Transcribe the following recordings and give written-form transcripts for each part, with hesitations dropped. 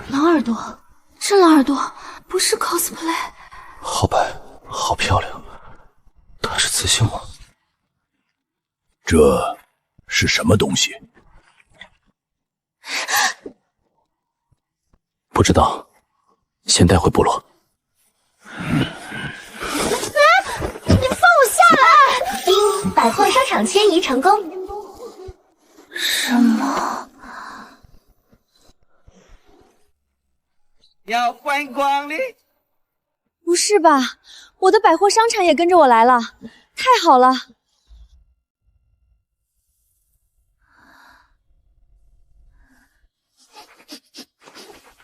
狼耳朵，真狼耳朵，不是 cosplay。好白，好漂亮，她是雌性吗？这是什么东西？不知道，先带回部落。你放我下来！丁，百货商场迁移成功。什么？要欢迎光临！不是吧？我的百货商场也跟着我来了，太好了！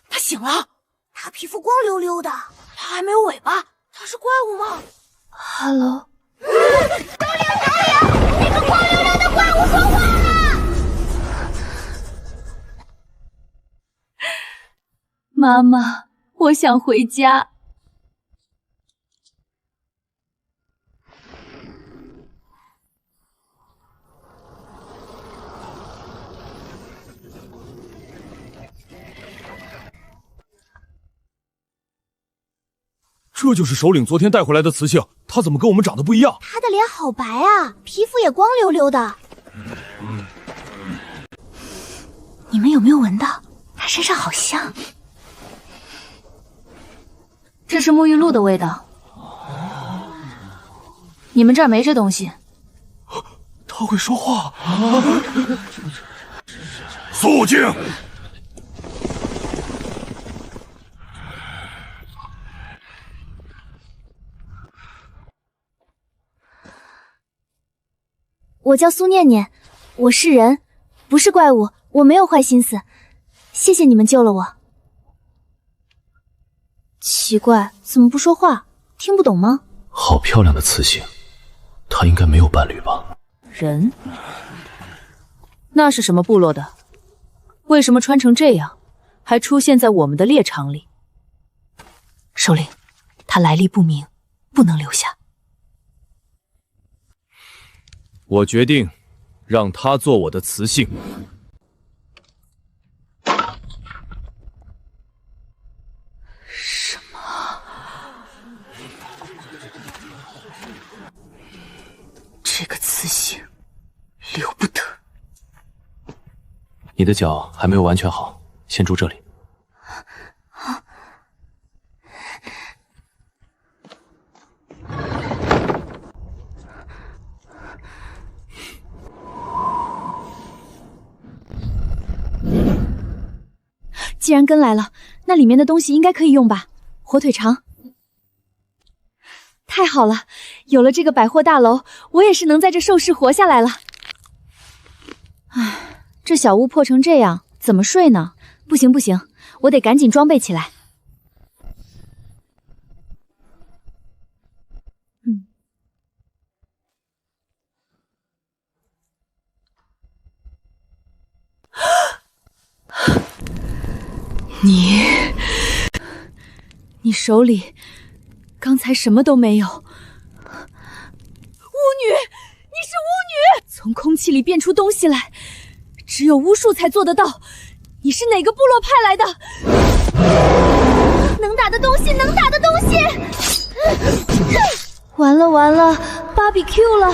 他醒了，他皮肤光溜溜的，他还没有尾巴，他是怪物吗 Hello， 首领，那个光溜溜的怪物说话了！妈妈，我想回家。这就是首领昨天带回来的雌性，他怎么跟我们长得不一样？他的脸好白啊，皮肤也光溜溜的。你们有没有闻到？他身上好香。这是沐浴露的味道。你们这儿没这东西。他会说话。肃静！我叫苏念念，我是人，不是怪物，我没有坏心思。谢谢你们救了我。奇怪，怎么不说话？听不懂吗？好漂亮的雌性，她应该没有伴侣吧？人？那是什么部落的？为什么穿成这样，还出现在我们的猎场里？首领，他来历不明，不能留下。我决定让他做我的雌性。什么？这个雌性留不得。你的脚还没有完全好，先住这里。既然跟来了，那里面的东西应该可以用吧？火腿肠。太好了，有了这个百货大楼，我也是能在这受试活下来了。唉，这小屋破成这样，怎么睡呢？不行不行，我得赶紧装备起来。你手里刚才什么都没有。巫女，你是巫女，从空气里变出东西来，只有巫术才做得到。你是哪个部落派来的？能打的东西，能打的东西！完了完了 ，BBQ 了！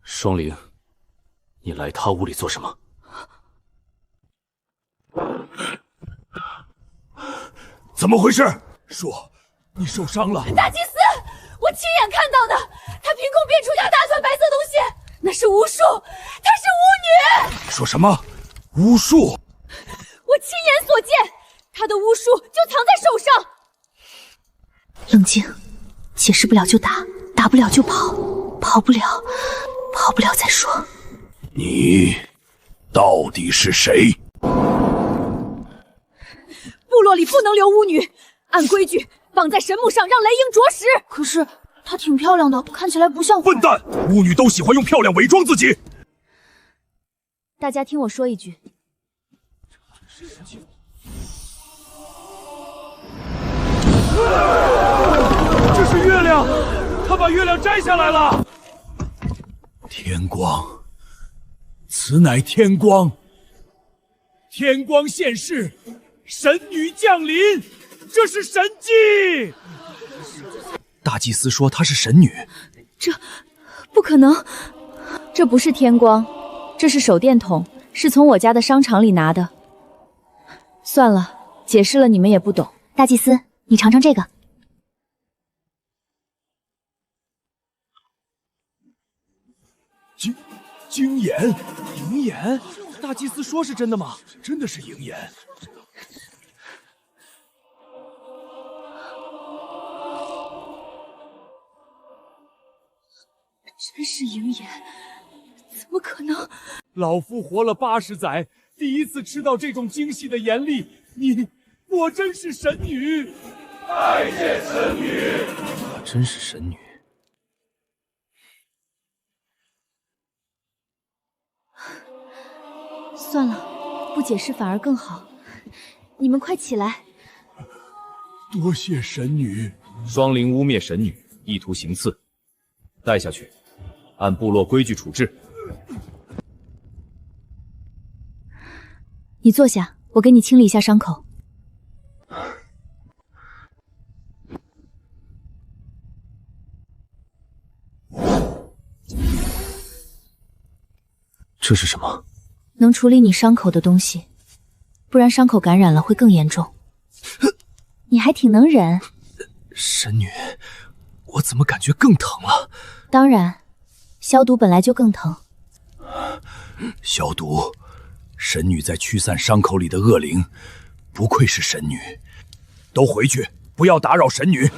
双灵，你来他屋里做什么？怎么回事？说，你受伤了。大祭司，我亲眼看到的，他凭空变出一大团白色东西，那是巫术，她是巫女。说什么？巫术？我亲眼所见，她的巫术就藏在手上。冷静，解释不了就打，打不了就跑，跑不了再说。你到底是谁？部落里不能留巫女，按规矩绑在神木上，让雷鹰啄食。可是她挺漂亮的，看起来不像。笨蛋！巫女都喜欢用漂亮伪装自己。大家听我说一句。这是月亮，他把月亮摘下来了。天光，此乃天光。天光现世，神女降临，这是神迹。大祭司说她是神女，这不可能，这不是天光，这是手电筒，是从我家的商场里拿的。算了，解释了你们也不懂。大祭司，你尝尝这个。精眼，银眼，大祭司说是真的吗？真的是鹰眼。真是鹰眼，怎么可能？老夫活了80载，第一次吃到这种精细的眼力，你果真是神女！拜见神女。她真是神女。算了，不解释反而更好。你们快起来！多谢神女。双灵污蔑神女，意图行刺，带下去，按部落规矩处置。你坐下，我给你清理一下伤口。这是什么？能处理你伤口的东西，不然伤口感染了会更严重。你还挺能忍。神女，我怎么感觉更疼了？当然，消毒本来就更疼。消毒，神女在驱散伤口里的恶灵，不愧是神女。都回去，不要打扰神女。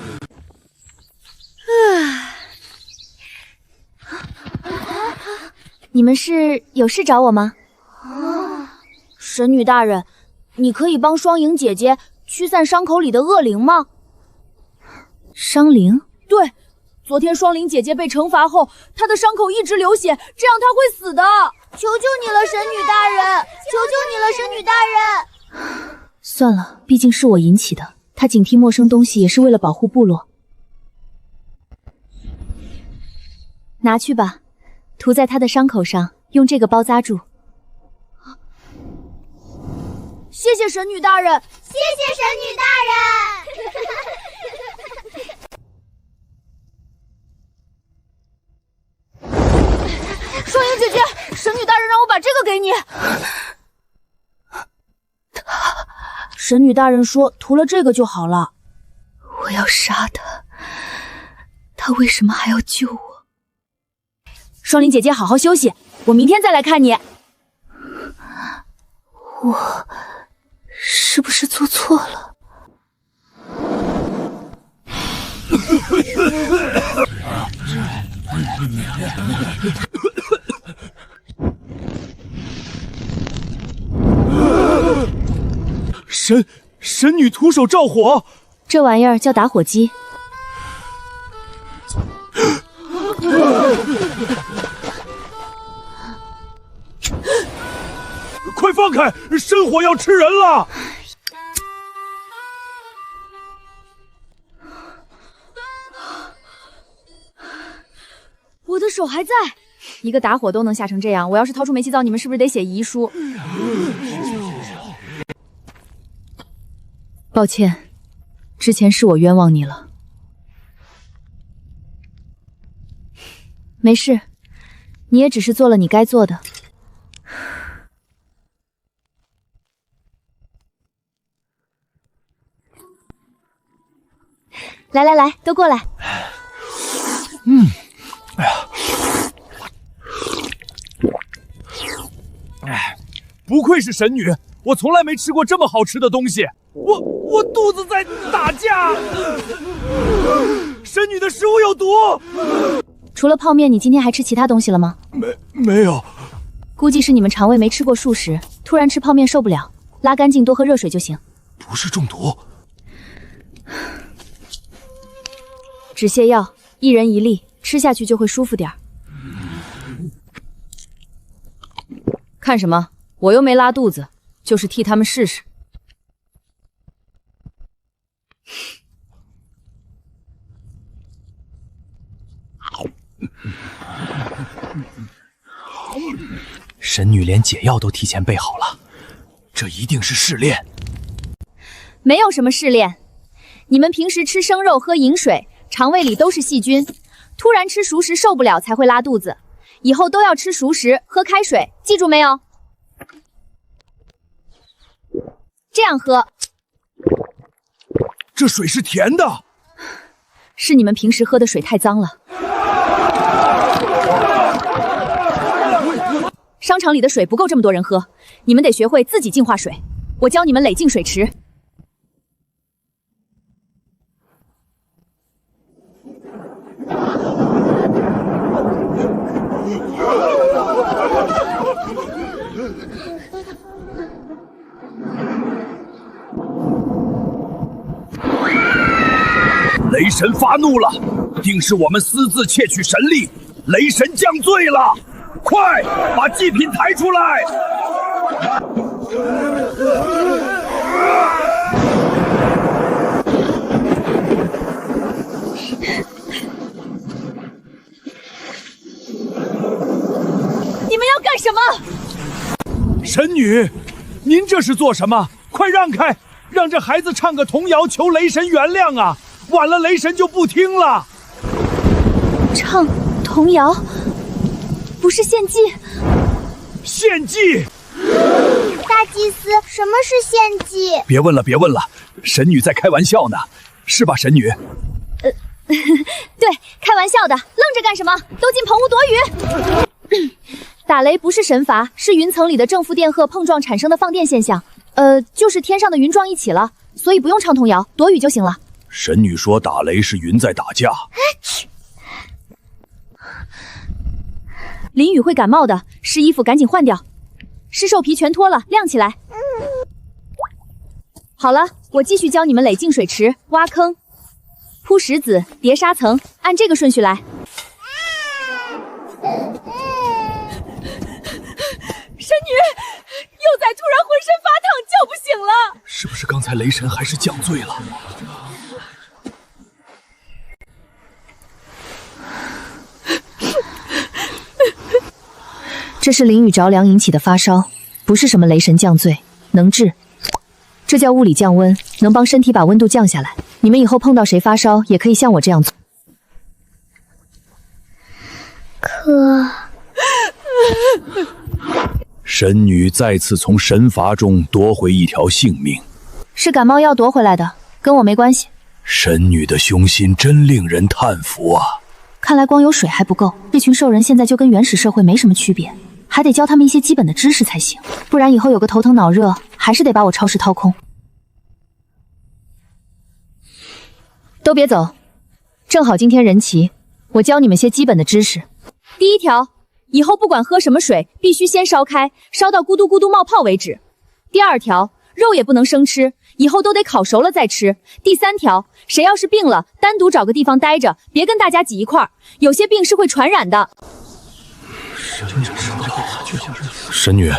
你们是有事找我吗？神女大人，你可以帮双影姐姐驱散伤口里的恶灵吗？伤灵？对，昨天双灵姐姐被惩罚后，她的伤口一直流血，这样她会死的。求求你了，神女大人！求求你了，神女大人！算了，毕竟是我引起的，她警惕陌生东西也是为了保护部落。拿去吧，涂在她的伤口上，用这个包扎住。谢谢神女大人，谢谢神女大人。双影姐姐，神女大人让我把这个给你。神女大人说涂了这个就好了。我要杀他，他为什么还要救我？双灵姐姐，好好休息，我明天再来看你。我是不是做错了？神女徒手照火，这玩意儿叫打火机。快放开！生火要吃人了！我的手还在，一个打火都能吓成这样，我要是掏出煤气灶，你们是不是得写遗书？抱歉，之前是我冤枉你了。没事，你也只是做了你该做的。来来来，都过来。不愧是神女，我从来没吃过这么好吃的东西。我肚子在打架。神女的食物有毒。除了泡面，你今天还吃其他东西了吗？没有。估计是你们肠胃没吃过素食，突然吃泡面受不了，拉干净，多喝热水就行。不是中毒。止泻药，1人1粒，吃下去就会舒服点儿。看什么？我又没拉肚子，就是替他们试试。神女连解药都提前备好了，这一定是试炼。没有什么试炼，你们平时吃生肉、喝饮水，肠胃里都是细菌，突然吃熟食受不了才会拉肚子。以后都要吃熟食，喝开水，记住没有？这样喝。这水是甜的。是你们平时喝的水太脏了。商场里的水不够这么多人喝，你们得学会自己净化水。我教你们垒净水池。雷神发怒了，定是我们私自窃取神力，雷神降罪了！快把祭品抬出来！你们要干什么？神女，您这是做什么？快让开，让这孩子唱个童谣求雷神原谅啊！晚了雷神就不听了。唱童谣，不是献祭。献祭！大祭司，什么是献祭？别问了，别问了，神女在开玩笑呢，是吧，神女？对，开玩笑的，愣着干什么？都进棚屋躲雨。打雷不是神罚，是云层里的正负电荷碰撞产生的放电现象。就是天上的云撞一起了，所以不用唱童谣，躲雨就行了。神女说打雷是云在打架。淋雨会感冒的，湿衣服赶紧换掉，湿兽皮全脱了，晾起来。好了，我继续教你们垒净水池、挖坑、铺石子、叠沙层，按这个顺序来。神女又在突然浑身发烫，叫不醒了。是不是刚才雷神还是降罪了？这是淋雨着凉引起的发烧，不是什么雷神降罪，能治。这叫物理降温，能帮身体把温度降下来。你们以后碰到谁发烧，也可以像我这样做。神女再次从神罚中夺回一条性命，是感冒药夺回来的，跟我没关系。神女的胸心真令人叹服啊！看来光有水还不够，这群兽人现在就跟原始社会没什么区别，还得教他们一些基本的知识才行，不然以后有个头疼脑热，还是得把我超市掏空。都别走，正好今天人齐，我教你们些基本的知识。第一条，以后不管喝什么水，必须先烧开，烧到咕嘟咕嘟冒泡为止。第二条，肉也不能生吃，以后都得烤熟了再吃。第三条，谁要是病了，单独找个地方待着，别跟大家挤一块儿，有些病是会传染的。神女，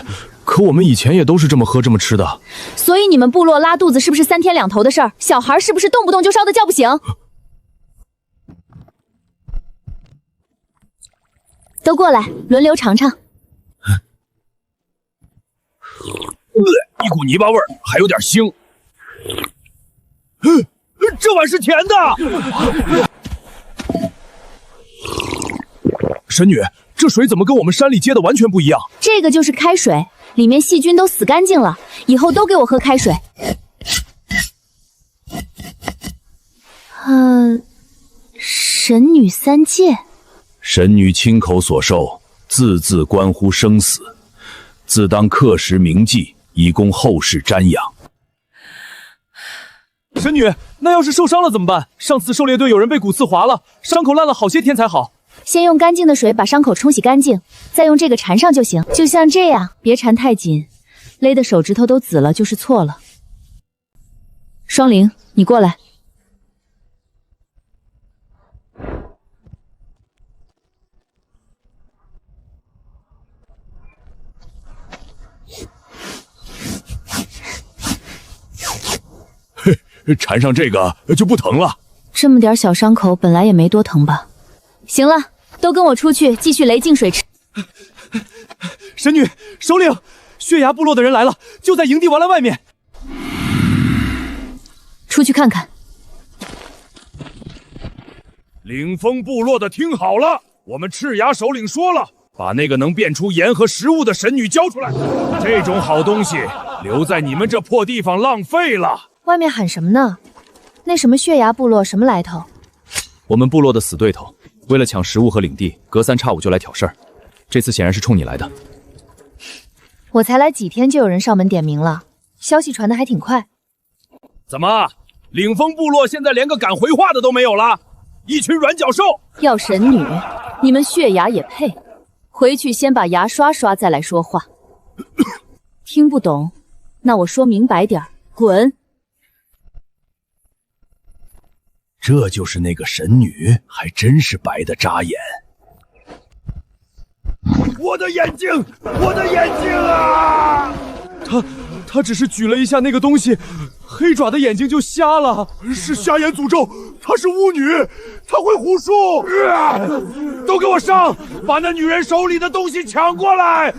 可我们以前也都是这么喝这么吃的。所以你们部落拉肚子是不是3天2头的事儿？小孩是不是动不动就烧得叫不醒？都过来，轮流尝尝。一股泥巴味儿，还有点腥。这碗是甜的。神女，这水怎么跟我们山里接的完全不一样？这个就是开水，里面细菌都死干净了，以后都给我喝开水。神女3戒。神女亲口所授，字字关乎生死，自当刻石铭记，以供后世瞻仰。神女，那要是受伤了怎么办？上次狩猎队有人被骨刺划了，伤口烂了好些天才好。先用干净的水把伤口冲洗干净，再用这个缠上就行。就像这样，别缠太紧，勒得手指头都紫了就是错了。双灵，你过来。缠上这个就不疼了。这么点小伤口本来也没多疼吧？行了，都跟我出去继续雷净水池。神女，首领，血崖部落的人来了，就在营地完了外面。出去看看。领风部落的听好了，我们赤牙首领说了，把那个能变出盐和食物的神女交出来。这种好东西留在你们这破地方浪费了。外面喊什么呢？那什么血崖部落什么来头？我们部落的死对头，为了抢食物和领地，隔三差五就来挑事儿。这次显然是冲你来的。我才来几天就有人上门点名了，消息传得还挺快。怎么，领风部落现在连个敢回话的都没有了？一群软脚兽！要神女，你们血牙也配？回去先把牙刷刷，再来说话。听不懂，那我说明白点儿，滚！这就是那个神女，还真是白的扎眼。我的眼睛，我的眼睛啊！他只是举了一下那个东西，黑爪的眼睛就瞎了。是瞎眼诅咒，她是巫女，她会狐术。都给我上，把那女人手里的东西抢过来！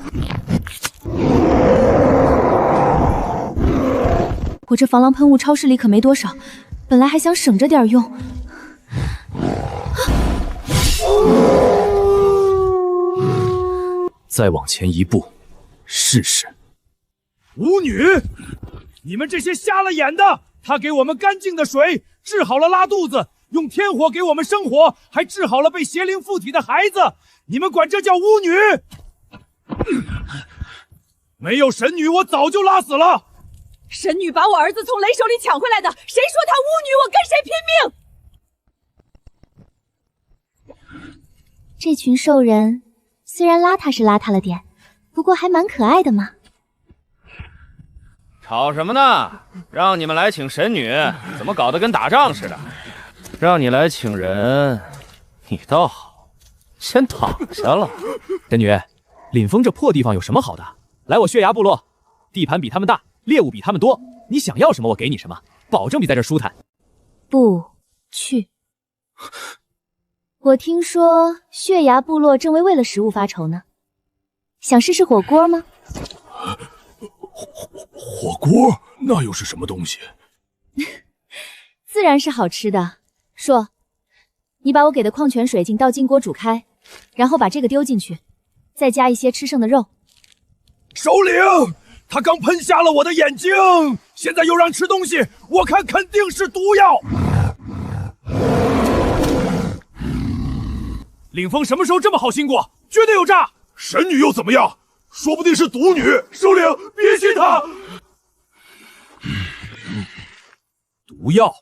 我这防狼喷雾超市里可没多少，本来还想省着点用。再往前一步，试试。巫女，你们这些瞎了眼的！她给我们干净的水，治好了拉肚子，用天火给我们生火，还治好了被邪灵附体的孩子。你们管这叫巫女？没有神女，我早就拉死了。神女把我儿子从雷手里抢回来的，谁说她巫女，我跟谁拼命！这群兽人虽然邋遢是邋遢了点，不过还蛮可爱的嘛。吵什么呢？让你们来请神女，怎么搞得跟打仗似的？让你来请人，你倒好，先躺下了。神女，凛风这破地方有什么好的？来我血崖部落，地盘比他们大，猎物比他们多，你想要什么我给你什么，保证比在这舒坦。不去。我听说血崖部落正为了食物发愁呢，想试试火锅吗？火锅那又是什么东西？自然是好吃的。说，你把我给的矿泉水劲倒进锅煮开，然后把这个丢进去，再加一些吃剩的肉。首领，他刚喷瞎了我的眼睛，现在又让吃东西，我看肯定是毒药。领风什么时候这么好心过？绝对有诈！神女又怎么样？说不定是毒女。首领，别信她。毒药！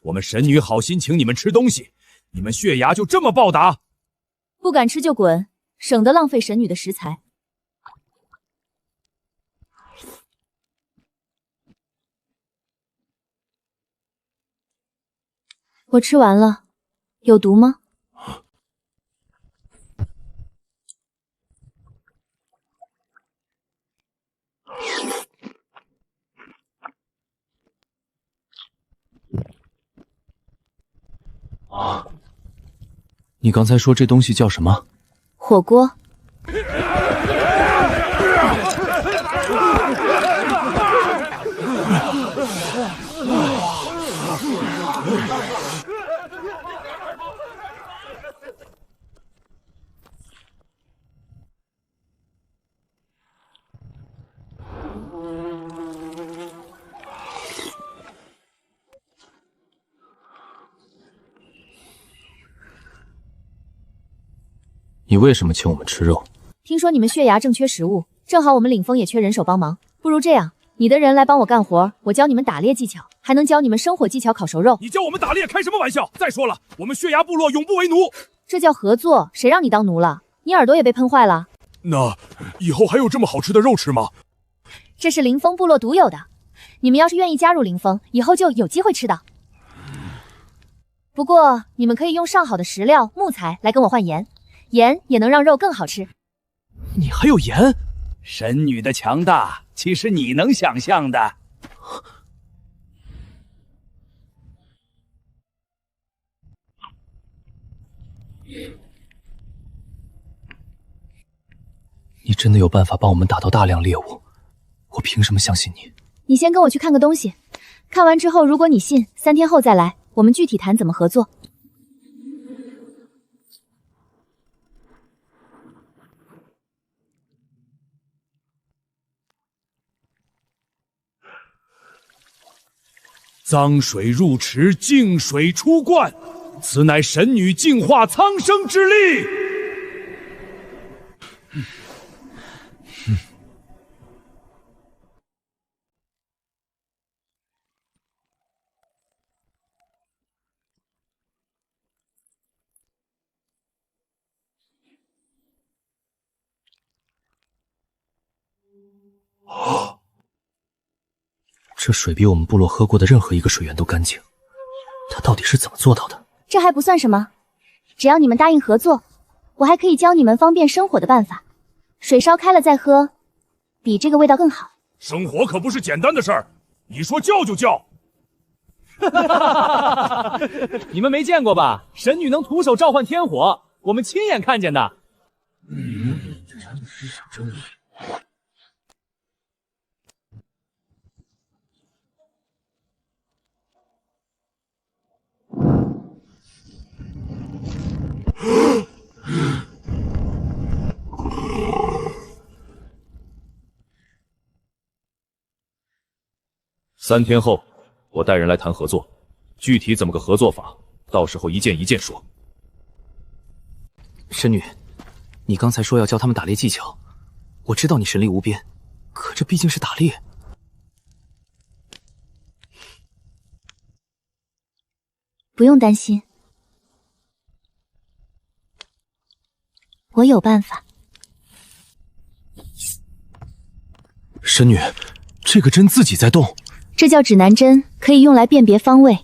我们神女好心请你们吃东西，你们血牙就这么报答？不敢吃就滚，省得浪费神女的食材。我吃完了，有毒吗？你刚才说这东西叫什么？火锅。你为什么请我们吃肉？听说你们血牙正缺食物，正好我们领风也缺人手帮忙，不如这样，你的人来帮我干活，我教你们打猎技巧，还能教你们生火技巧烤熟肉。你教我们打猎开什么玩笑？再说了，我们血牙部落永不为奴。这叫合作，谁让你当奴了？你耳朵也被喷坏了。那以后还有这么好吃的肉吃吗？这是灵风部落独有的，你们要是愿意加入灵风，以后就有机会吃到。不过你们可以用上好的石料、木材来跟我换盐，盐也能让肉更好吃。你还有盐？神女的强大，岂是你能想象的？真的有办法帮我们打到大量猎物，我凭什么相信你？你先跟我去看个东西，看完之后，如果你信，3天后再来，我们具体谈怎么合作。脏水入池，净水出灌，此乃神女净化苍生之力。这水比我们部落喝过的任何一个水源都干净，他到底是怎么做到的？这还不算什么，只要你们答应合作，我还可以教你们方便生火的办法。水烧开了再喝，比这个味道更好。生火可不是简单的事儿，你说叫就叫。你们没见过吧？神女能徒手召唤天火，我们亲眼看见的。真的是想真理。3天后，我带人来谈合作，具体怎么个合作法，到时候一件一件说。神女，你刚才说要教他们打猎技巧，我知道你神力无边，可这毕竟是打猎。不用担心，我有办法。神女，这个针自己在动。这叫指南针，可以用来辨别方位。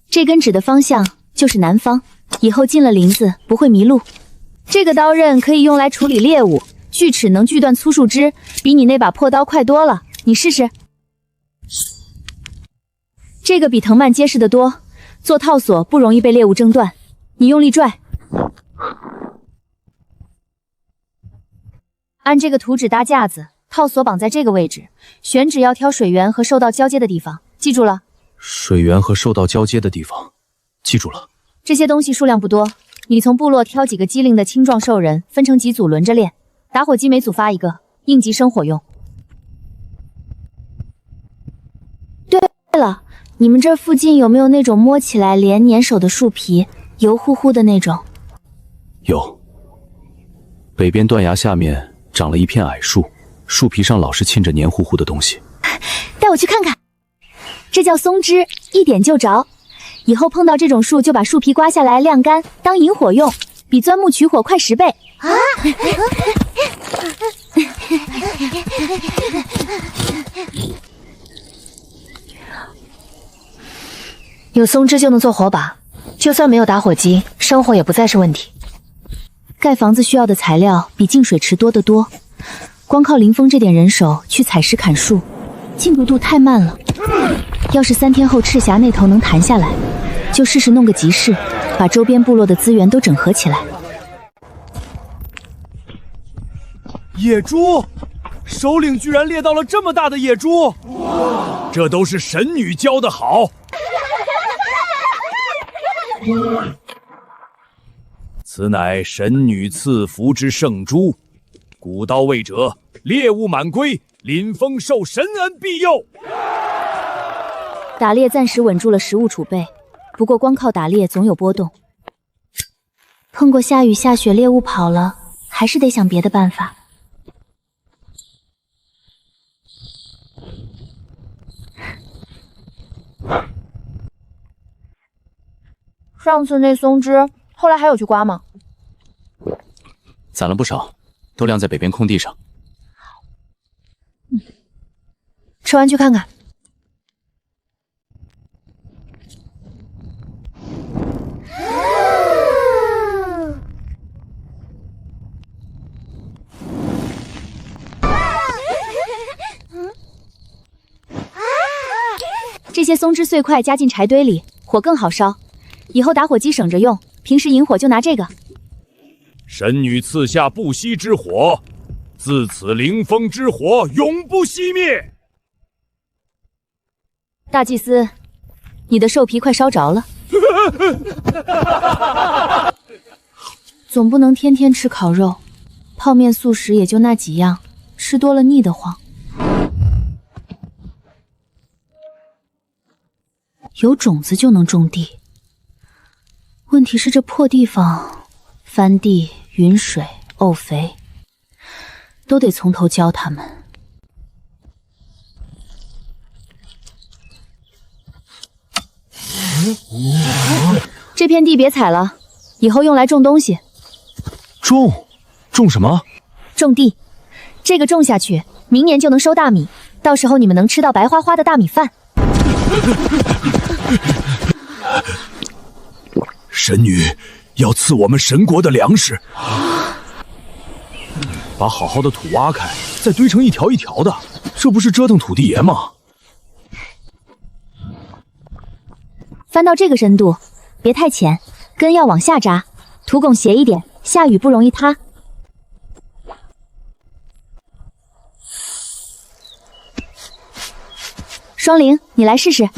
这根指的方向就是南方，以后进了林子不会迷路。这个刀刃可以用来处理猎物，锯齿能锯断粗树枝，比你那把破刀快多了。你试试。这个比藤蔓结实得多，做套索不容易被猎物挣断。你用力拽，按这个图纸搭架子。套索绑在这个位置，选址要挑水源和兽道交接的地方，记住了。水源和兽道交接的地方，记住了。这些东西数量不多，你从部落挑几个机灵的青壮兽人，分成几组轮着练。打火机每组发一个，应急生火用。对了，你们这附近有没有那种摸起来连粘手的树皮，油乎乎的那种？有。北边断崖下面长了一片矮树。树皮上老是沁着黏糊糊的东西，带我去看看。这叫松枝，一点就着。以后碰到这种树，就把树皮刮下来晾干，当引火用，比钻木取火快10倍。啊！有松枝就能做火把，就算没有打火机，生火也不再是问题。盖房子需要的材料比净水池多得多。光靠林峰这点人手去采石砍树，进度太慢了。要是3天后赤霞那头能谈下来，就试试弄个集市，把周边部落的资源都整合起来。野猪，首领居然猎到了这么大的野猪，这都是神女教的好。此乃神女赐福之圣珠。古刀未折，猎物满归，林峰受神恩庇佑。打猎暂时稳住了食物储备，不过光靠打猎总有波动。碰过下雨下雪，猎物跑了，还是得想别的办法。上次那松枝，后来还有去刮吗？攒了不少。都晾在北边空地上。吃完去看看。这些松枝碎块加进柴堆里，火更好烧。以后打火机省着用，平时引火就拿这个。神女赐下不息之火，自此灵峰之火永不熄灭。大祭司，你的兽皮快烧着了。总不能天天吃烤肉，泡面素食也就那几样，吃多了腻得慌。有种子就能种地，问题是这破地方，翻地、匀水、沤肥，都得从头教他们。这片地别踩了，以后用来种东西。种什么？种地，这个种下去，明年就能收大米，到时候你们能吃到白花花的大米饭。神女要赐我们神国的粮食，把好好的土挖开，再堆成一条一条的，这不是折腾土地爷吗？翻到这个深度，别太浅，根要往下扎，土拱斜一点，下雨不容易塌。双灵，你来试试。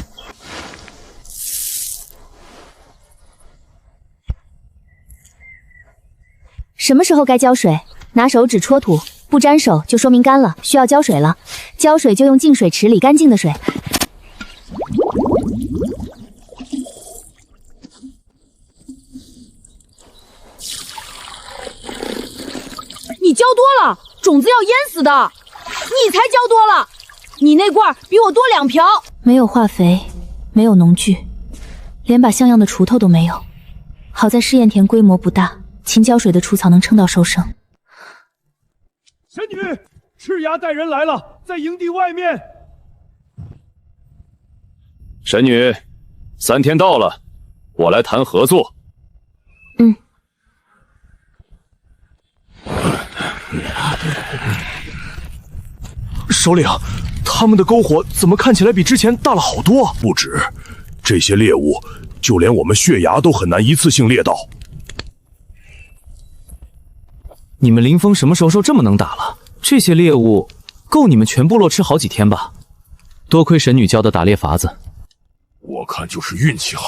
什么时候该浇水？拿手指戳土，不沾手就说明干了，需要浇水了。浇水就用净水池里干净的水。你浇多了，种子要淹死的。你才浇多了，你那罐比我多2瓢。没有化肥，没有农具，连把像样的锄头都没有。好在试验田规模不大，勤浇水的除草能撑到收成。神女，赤牙带人来了，在营地外面。神女，3天到了，我来谈合作。首领，他们的篝火怎么看起来比之前大了好多？不止，这些猎物，就连我们血牙都很难一次性猎到。你们林峰什么时候说这么能打了？这些猎物够你们全部落吃好几天吧？多亏神女教的打猎法子。我看就是运气好。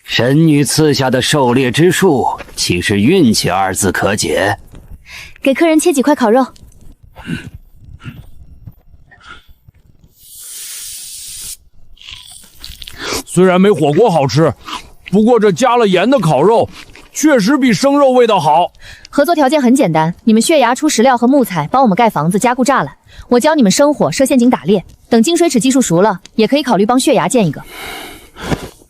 神女赐下的狩猎之术，岂是运气2字可解？给客人切几块烤肉。虽然没火锅好吃，不过这加了盐的烤肉，确实比生肉味道好。合作条件很简单，你们血牙出石料和木材，帮我们盖房子、加固栅栏，我教你们生火、设陷阱、打猎。等金水尺技术熟了，也可以考虑帮血牙建一个。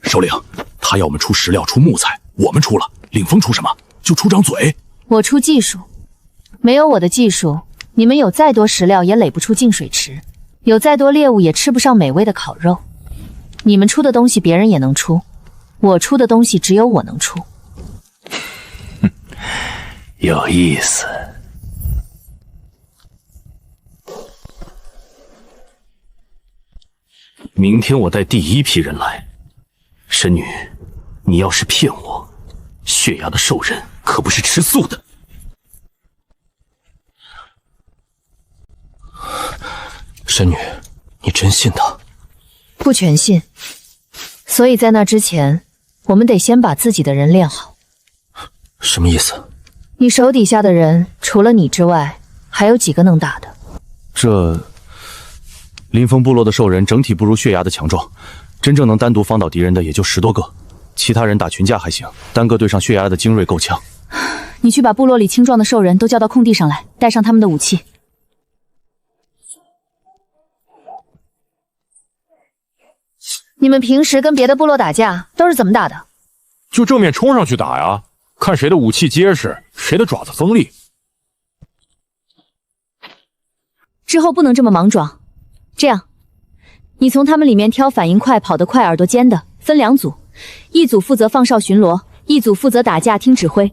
首领，他要我们出石料、出木材，我们出了，领风出什么？就出张嘴。我出技术，没有我的技术，你们有再多石料也垒不出净水池，有再多猎物也吃不上美味的烤肉。你们出的东西别人也能出，我出的东西只有我能出。有意思。明天我带第1批人来。神女，你要是骗我，血牙的兽人可不是吃素的。神女，你真信他？不全信，所以在那之前，我们得先把自己的人练好。什么意思？你手底下的人除了你之外，还有几个能打的？这林峰部落的兽人整体不如血牙的强壮，真正能单独放倒敌人的也就10多个，其他人打群架还行，单个对上血牙的精锐够呛。你去把部落里青壮的兽人都叫到空地上来，带上他们的武器。你们平时跟别的部落打架都是怎么打的？就正面冲上去打呀，看谁的武器结实，谁的爪子锋利。之后不能这么莽撞，这样，你从他们里面挑反应快、跑得快、耳朵尖的，分2组，一组负责放哨巡逻，一组负责打架听指挥。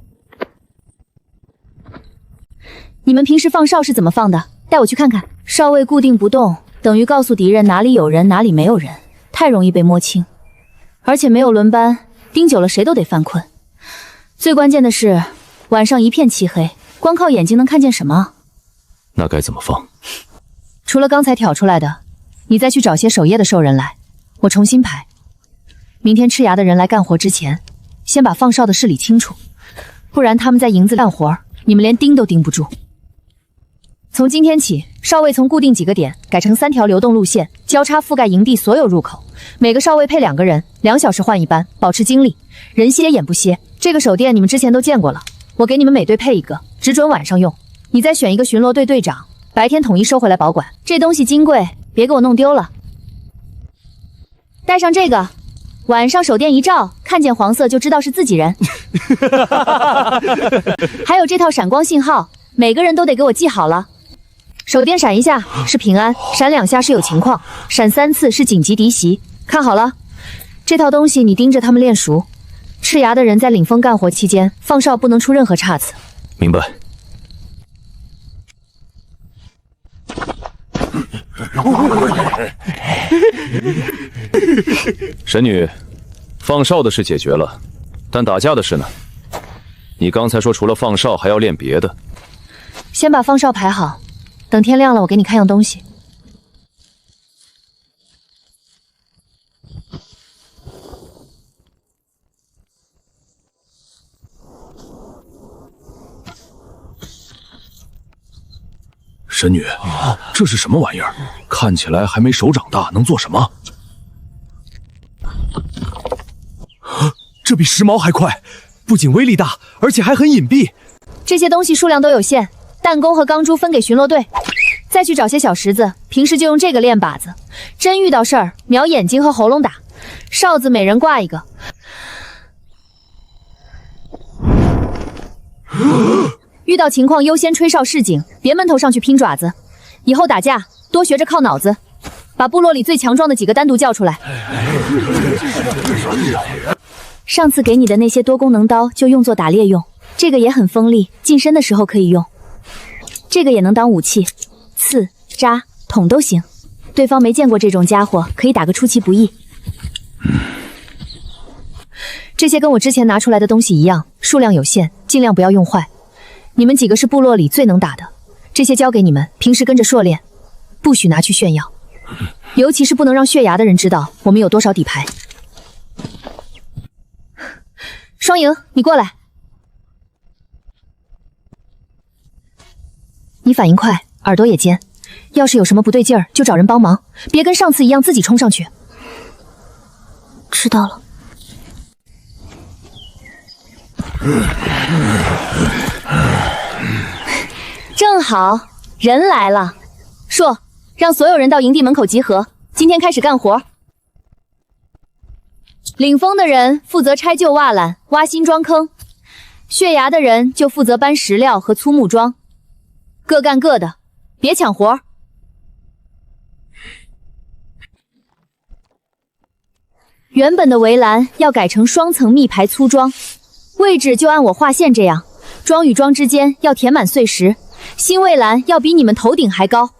你们平时放哨是怎么放的？带我去看看。哨位固定不动，等于告诉敌人哪里有人，哪里没有人，太容易被摸清。而且没有轮班，盯久了谁都得犯困。最关键的是，晚上一片漆黑，光靠眼睛能看见什么？那该怎么放？除了刚才挑出来的，你再去找些守夜的兽人来，我重新排。明天赤牙的人来干活之前，先把放哨的事理清楚，不然他们在营子干活，你们连盯都盯不住。从今天起，哨位从固定几个点改成3条流动路线，交叉覆盖营地所有入口。每个哨位配2个人，2小时换一班，保持精力，人歇眼不歇。这个手电你们之前都见过了，我给你们每队配一个，只准晚上用。你再选一个巡逻队队长，白天统一收回来保管。这东西金贵，别给我弄丢了。带上这个，晚上手电一照，看见黄色就知道是自己人。还有这套闪光信号，每个人都得给我记好了。手电闪一下是平安，闪2下是有情况，闪3次是紧急敌袭。看好了，这套东西你盯着他们练熟。赤牙的人在领风干活期间，放哨不能出任何差错。明白。神女，放哨的事解决了，但打架的事呢？你刚才说除了放哨还要练别的。先把放哨排好，等天亮了我给你看样东西。神女，这是什么玩意儿？看起来还没手掌大，能做什么？这比时髦还快，不仅威力大，而且还很隐蔽。这些东西数量都有限，弹弓和钢珠分给巡逻队，再去找些小石子，平时就用这个练靶子。真遇到事儿，瞄眼睛和喉咙打。哨子每人挂一个。遇到情况优先吹哨示警，别闷头上去拼爪子。以后打架多学着靠脑子，把部落里最强壮的几个单独叫出来。上次给你的那些多功能刀就用作打猎用，这个也很锋利，近身的时候可以用。这个也能当武器，刺、扎、捅都行。对方没见过这种家伙，可以打个出其不意。这些跟我之前拿出来的东西一样，数量有限，尽量不要用坏。你们几个是部落里最能打的，这些交给你们，平时跟着硕练，不许拿去炫耀，尤其是不能让血牙的人知道我们有多少底牌。双赢，你过来。你反应快，耳朵也尖，要是有什么不对劲儿，就找人帮忙，别跟上次一样自己冲上去。知道了。正好，人来了。硕，让所有人到营地门口集合，今天开始干活。领风的人负责拆旧栅栏、挖新桩坑，血牙的人就负责搬石料和粗木桩，各干各的，别抢活。原本的围栏要改成双层密排粗桩，位置就按我画线这样，桩与桩之间要填满碎石。新围栏要比你们头顶还高。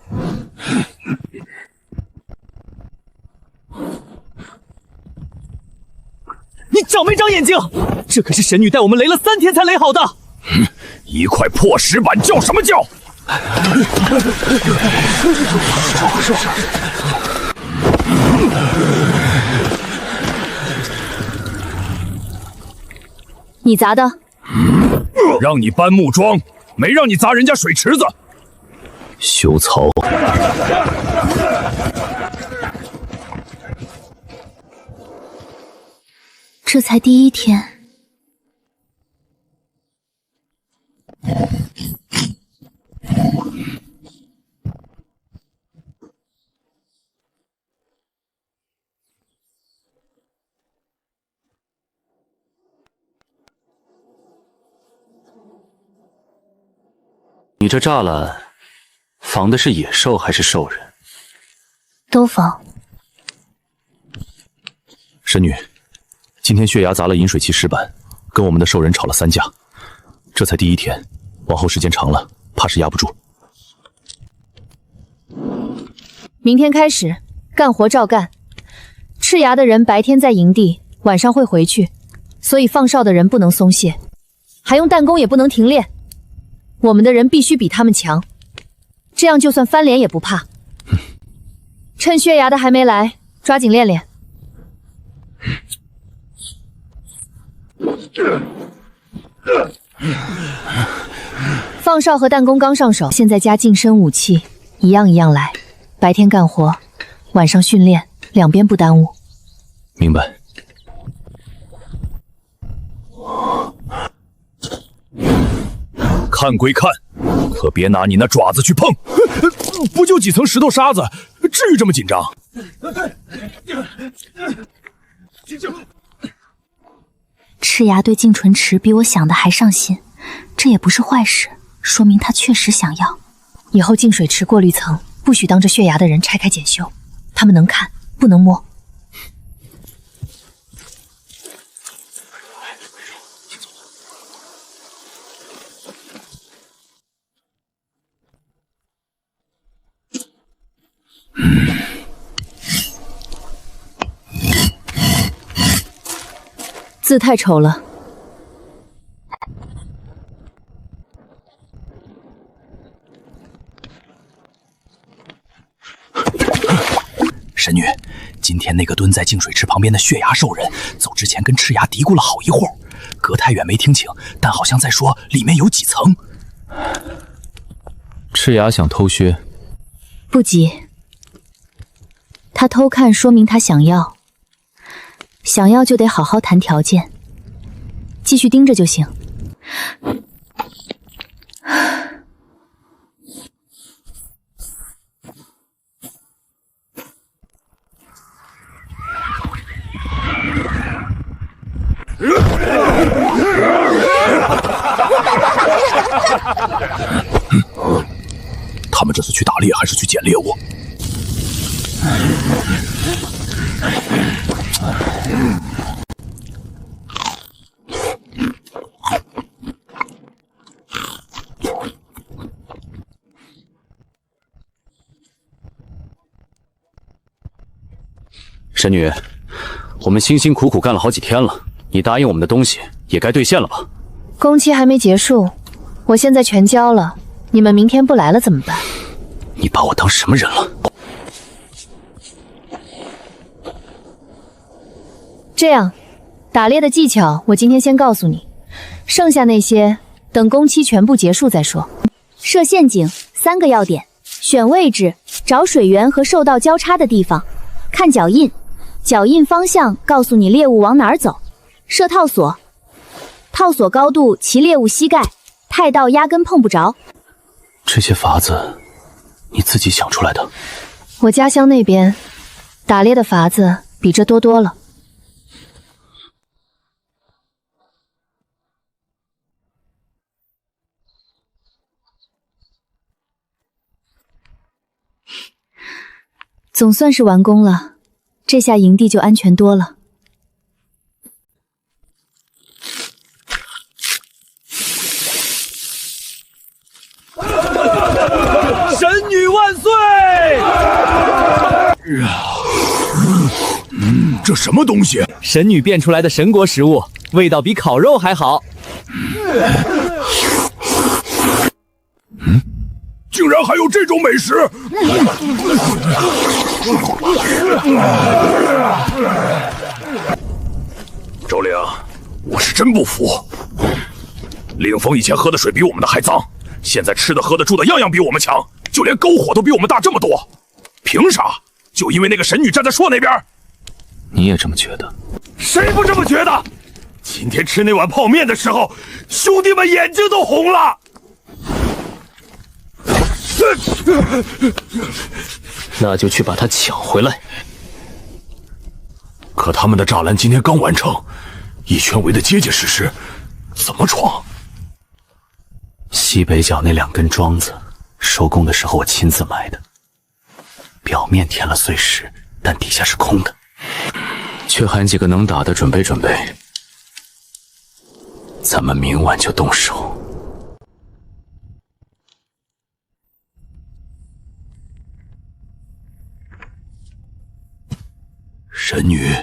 你长没长眼睛？这可是神女带我们垒了3天才垒好的。一块破石板叫什么叫？你砸的？让你搬木桩，没让你砸人家水池子。羞曹！这才第1天。你这栅栏防的是野兽还是兽人？都防。神女，今天血牙砸了饮水器石板，跟我们的兽人吵了3架。这才第1天，往后时间长了，怕是压不住。明天开始干活照干。赤牙的人白天在营地，晚上会回去，所以放哨的人不能松懈，还用弹弓也不能停练。我们的人必须比他们强，这样就算翻脸也不怕。趁血牙的还没来，抓紧练练。放哨和弹弓刚上手，现在加近身武器，一样一样来。白天干活，晚上训练，两边不耽误。明白。看归看，可别拿你那爪子去碰。不就几层石头沙子，至于这么紧张？赤牙对净纯池比我想的还上心，这也不是坏事，说明他确实想要。以后净水池过滤层不许当着血牙的人拆开检修，他们能看不能摸。字太丑了。神女，今天那个蹲在净水池旁边的血牙兽人，走之前跟赤牙嘀咕了好一会儿，隔太远没听清，但好像在说里面有几层。赤牙想偷薛，不急，他偷看说明他想要，想要就得好好谈条件，继续盯着就行。他们这是去打猎还是去捡猎物？神女，我们辛辛苦苦干了好几天了，你答应我们的东西也该兑现了吧？工期还没结束，我现在全交了，你们明天不来了怎么办？你把我当什么人了？这样，打猎的技巧我今天先告诉你，剩下那些等工期全部结束再说。设陷阱3个要点：选位置，找水源和兽道交叉的地方，看脚印，脚印方向告诉你猎物往哪儿走。设套索，套索高度齐猎物膝盖，太道压根碰不着。这些法子你自己想出来的？我家乡那边打猎的法子比这多多了。总算是完工了，这下营地就安全多了。神女万岁！这什么东西？神女变出来的神国食物，味道比烤肉还好。竟然还有这种美食！周玲，我是真不服。凌风以前喝的水比我们的还脏，现在吃的喝的住的样样比我们强，就连篝火都比我们大这么多，凭啥？就因为那个神女站在硕那边？你也这么觉得？谁不这么觉得？今天吃那碗泡面的时候，兄弟们眼睛都红了。那就去把他抢回来。可他们的栅栏今天刚完成，一圈围得结结实实，怎么闯？西北角那2根桩子，收工的时候我亲自埋的，表面填了碎石，但底下是空的。却喊几个能打的准备准备，咱们明晚就动手。神女，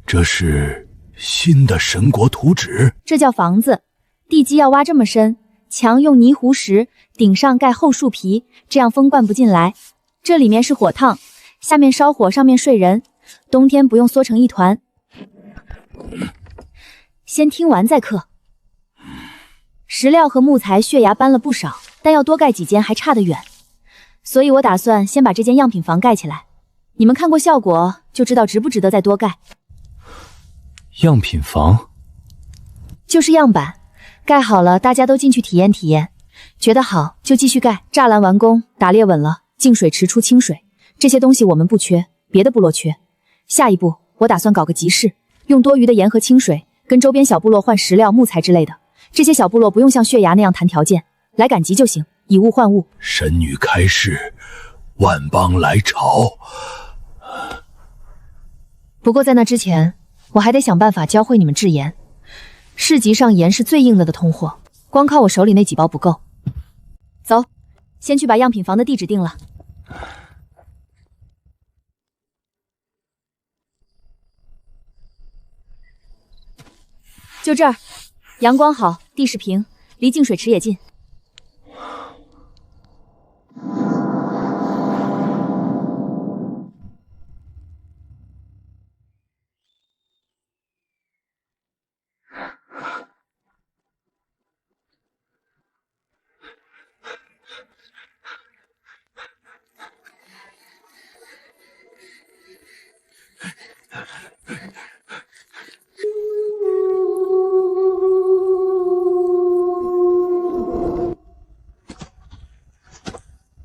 这是新的神国图纸，这叫房子，地基要挖这么深，墙用泥糊石，顶上盖厚树皮，这样风灌不进来。这里面是火炕，下面烧火，上面睡人，冬天不用缩成一团。先听完再刻。石料和木材血崖搬了不少，但要多盖几间还差得远，所以我打算先把这间样品房盖起来。你们看过效果，就知道值不值得再多盖。样品房就是样板，盖好了大家都进去体验体验，觉得好就继续盖。栅栏完工，打猎稳了，净水池出清水，这些东西我们不缺，别的部落缺。下一步我打算搞个集市，用多余的盐和清水跟周边小部落换石料、木材之类的。这些小部落不用像血崖那样谈条件，来赶集就行，以物换物。神女开示，万邦来朝。不过在那之前，我还得想办法教会你们制盐。市集上盐是最硬了的通货，光靠我手里那几包不够。走，先去把样品房的地址定了。就这儿，阳光好，地势平，离净水池也近。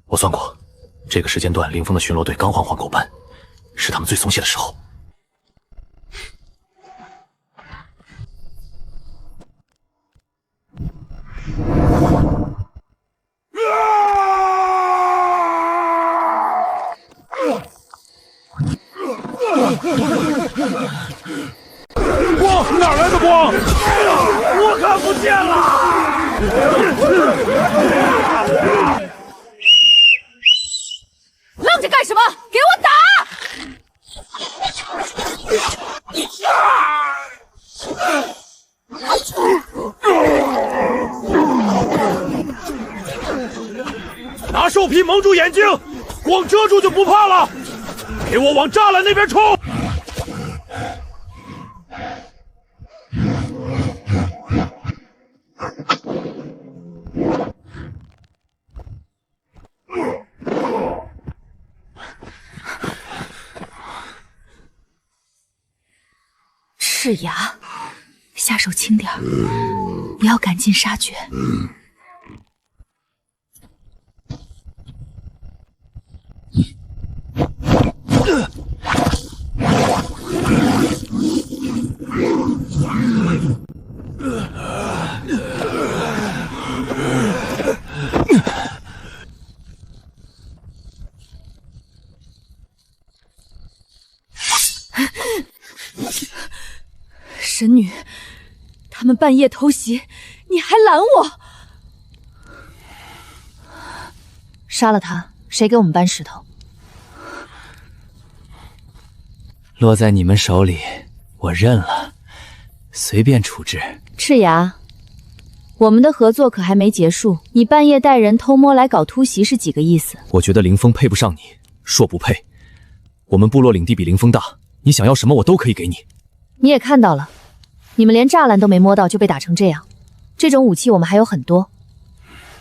我算过，这个时间段林峰的巡逻队刚换狗班，是他们最松懈的时候。光哪来的光？我看不见了！愣着干什么？给我打！拿兽皮蒙住眼睛，光遮住就不怕了。给我往栅栏那边冲！赤牙，下手轻点儿，不要赶尽杀绝。神女，他们半夜偷袭，你还拦我？杀了他，谁给我们搬石头？落在你们手里，我认了，随便处置。赤牙，我们的合作可还没结束，你半夜带人偷摸来搞突袭是几个意思？我觉得凌风配不上你，硕不配。我们部落领地比凌风大，你想要什么我都可以给你。你也看到了，你们连栅栏都没摸到就被打成这样，这种武器我们还有很多，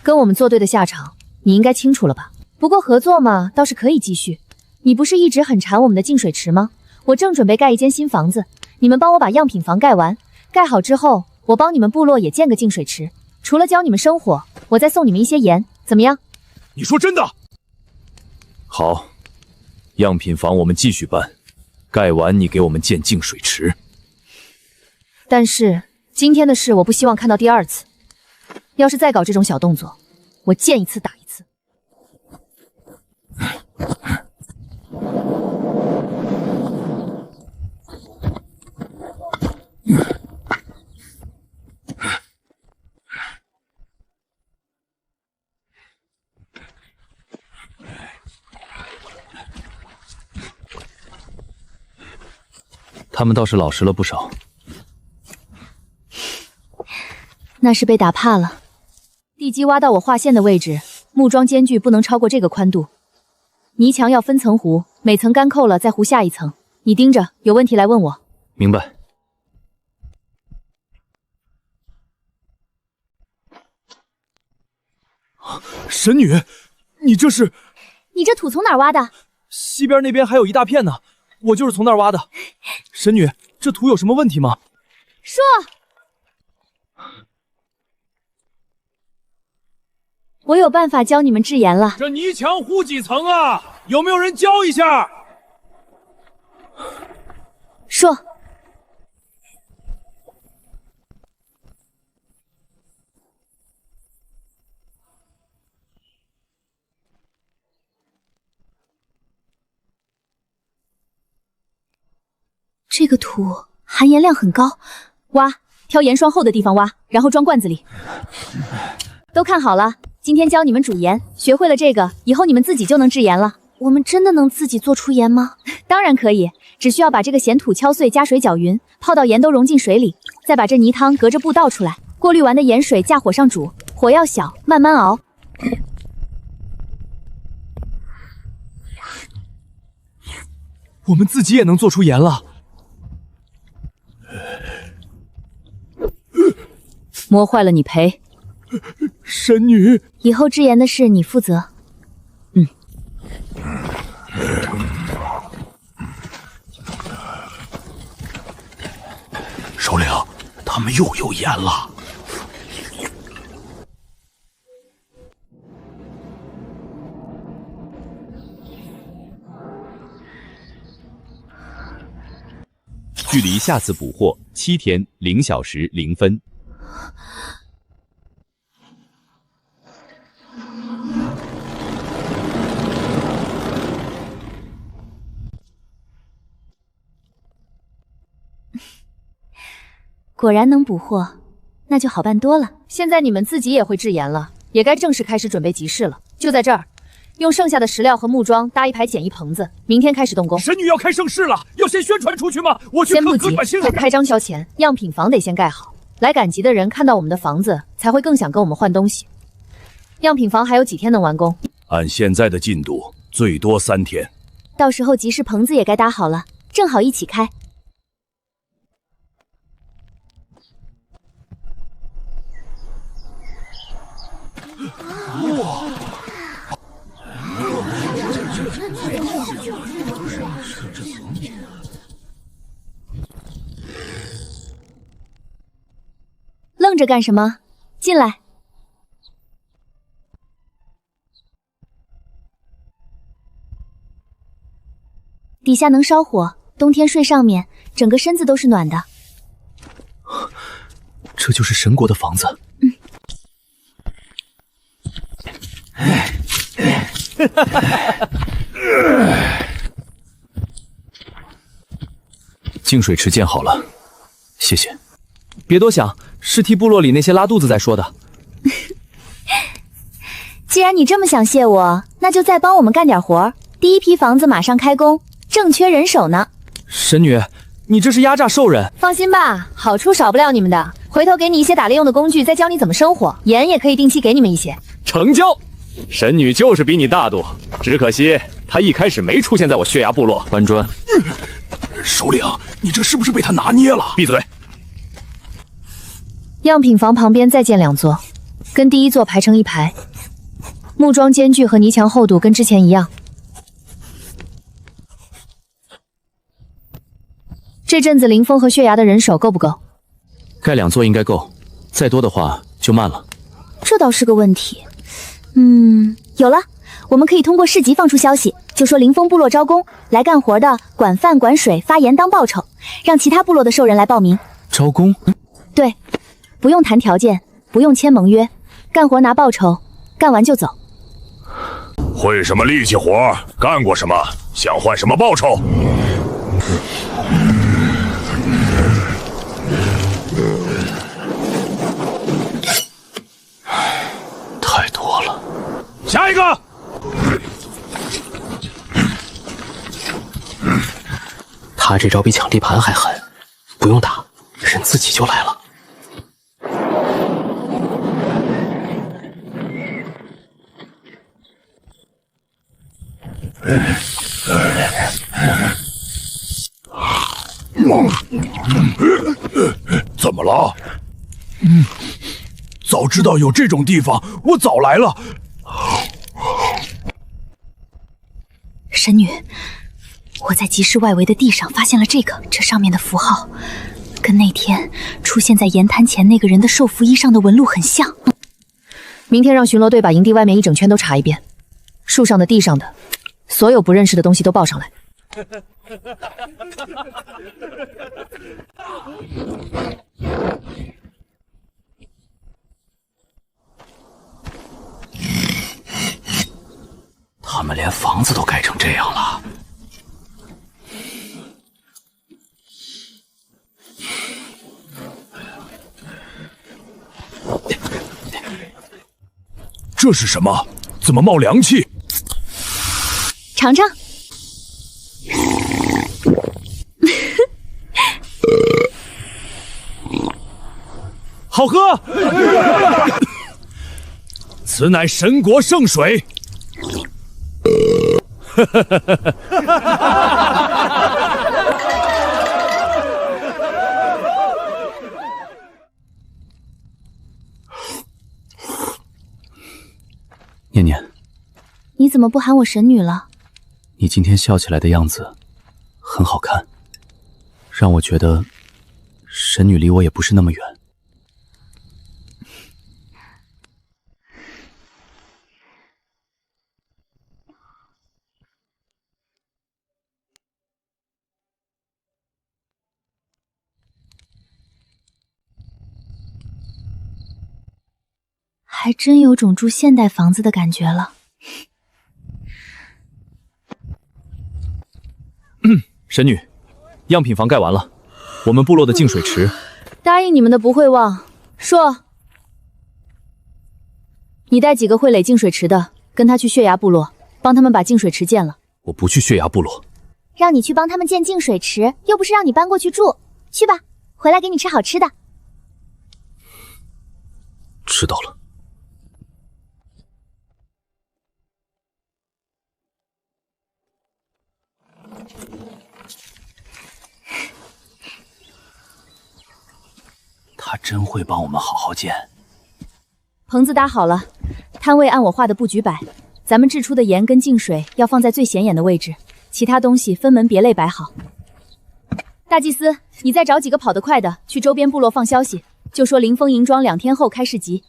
跟我们作对的下场你应该清楚了吧？不过合作嘛，倒是可以继续。你不是一直很馋我们的净水池吗？我正准备盖一间新房子，你们帮我把样品房盖完，盖好之后，我帮你们部落也建个净水池。除了教你们生火，我再送你们一些盐，怎么样？你说真的？好，样品房我们继续搬，盖完你给我们建净水池。但是今天的事我不希望看到第二次，要是再搞这种小动作，我见一次打一次。他们倒是老实了不少，那是被打怕了。地基挖到我划线的位置，木桩间距不能超过这个宽度。泥墙要分层糊，每层干扣了再糊下一层。你盯着，有问题来问我。明白。神女，你这是？你这土从哪儿挖的？西边那边还有一大片呢，我就是从那儿挖的。神女，这土有什么问题吗？说。我有办法教你们制盐了。这泥墙糊几层啊？有没有人教一下？说。这个土含盐量很高，挖，挑盐霜厚的地方挖，然后装罐子里。都看好了，今天教你们煮盐，学会了这个，以后你们自己就能制盐了。我们真的能自己做出盐吗？当然可以，只需要把这个咸土敲碎，加水搅匀，泡到盐都融进水里，再把这泥汤隔着布倒出来，过滤完的盐水架火上煮，火要小，慢慢熬。我们自己也能做出盐了。磨坏了你赔。神女，以后制盐的事你负责。首领，他们又有盐了。距离下次捕获7天0小时0分。果然能捕获，那就好办多了。现在你们自己也会制盐了，也该正式开始准备集市了。就在这儿，用剩下的石料和木桩搭一排简易棚子，明天开始动工。神女要开盛世了，要先宣传出去吗？我去先不急，和百姓开张销前，样品房得先盖好。来赶集的人看到我们的房子，才会更想跟我们换东西。样品房还有几天能完工？按现在的进度，最多3天。到时候集市棚子也该搭好了，正好一起开。愣着干什么？进来。底下能烧火，冬天睡上面，整个身子都是暖的。这就是神国的房子。净水池建好了，谢谢。别多想，是替部落里那些拉肚子在说的。既然你这么想谢我，那就再帮我们干点活。第一批房子马上开工，正缺人手呢。神女，你这是压榨兽人。放心吧，好处少不了你们的。回头给你一些打猎用的工具，再教你怎么生火。盐也可以定期给你们一些。成交。神女就是比你大度，只可惜她一开始没出现在我血崖部落。搬砖。首领，你这是不是被他拿捏了？闭嘴。样品房旁边再建2座，跟第一座排成一排。木桩间距和泥墙厚度跟之前一样。这阵子林峰和血崖的人手够不够？盖2座应该够，再多的话就慢了。这倒是个问题。有了，我们可以通过市集放出消息，就说林峰部落招工，来干活的管饭管水发盐当报酬，让其他部落的兽人来报名。招工？对，不用谈条件，不用签盟约，干活拿报酬，干完就走。会什么力气活？干过什么？想换什么报酬？太多了。下一个。他这招比抢地盘还狠，不用打，人自己就来了。怎么了？早知道有这种地方，我早来了。神女，我在集市外围的地上发现了这个，这上面的符号，跟那天出现在盐滩前那个人的寿服衣上的纹路很像。明天让巡逻队把营地外面一整圈都查一遍，树上的、地上的，所有不认识的东西都报上来。他们连房子都盖成这样了。这是什么？怎么冒凉气？尝尝。好喝！此乃神国圣水。念念，你怎么不喊我神女了？你今天笑起来的样子很好看，让我觉得神女离我也不是那么远。还真有种住现代房子的感觉了。神女，样品房盖完了，我们部落的净水池。答应你们的不会忘。说，你带几个会垒净水池的，跟他去血崖部落，帮他们把净水池建了。我不去血崖部落。让你去帮他们建净水池，又不是让你搬过去住。去吧，回来给你吃好吃的。知道了。他真会帮我们好好建。棚子搭好了，摊位按我画的布局摆，咱们制出的盐跟净水要放在最显眼的位置，其他东西分门别类摆好。大祭司，你再找几个跑得快的，去周边部落放消息，就说凌风银庄2天后开市集。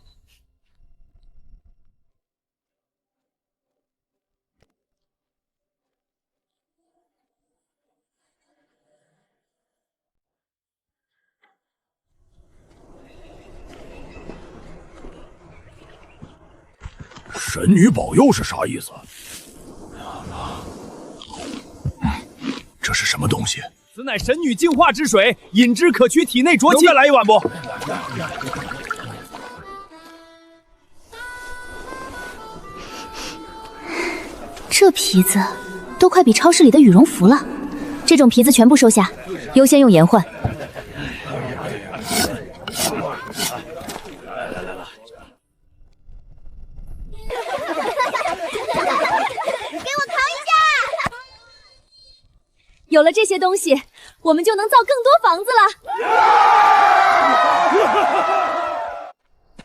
神女保佑是啥意思？这是什么东西？此乃神女净化之水，饮之可驱体内浊气。再来一碗不？这皮子都快比超市里的羽绒服了，这种皮子全部收下，优先用盐换。有了这些东西，我们就能造更多房子了。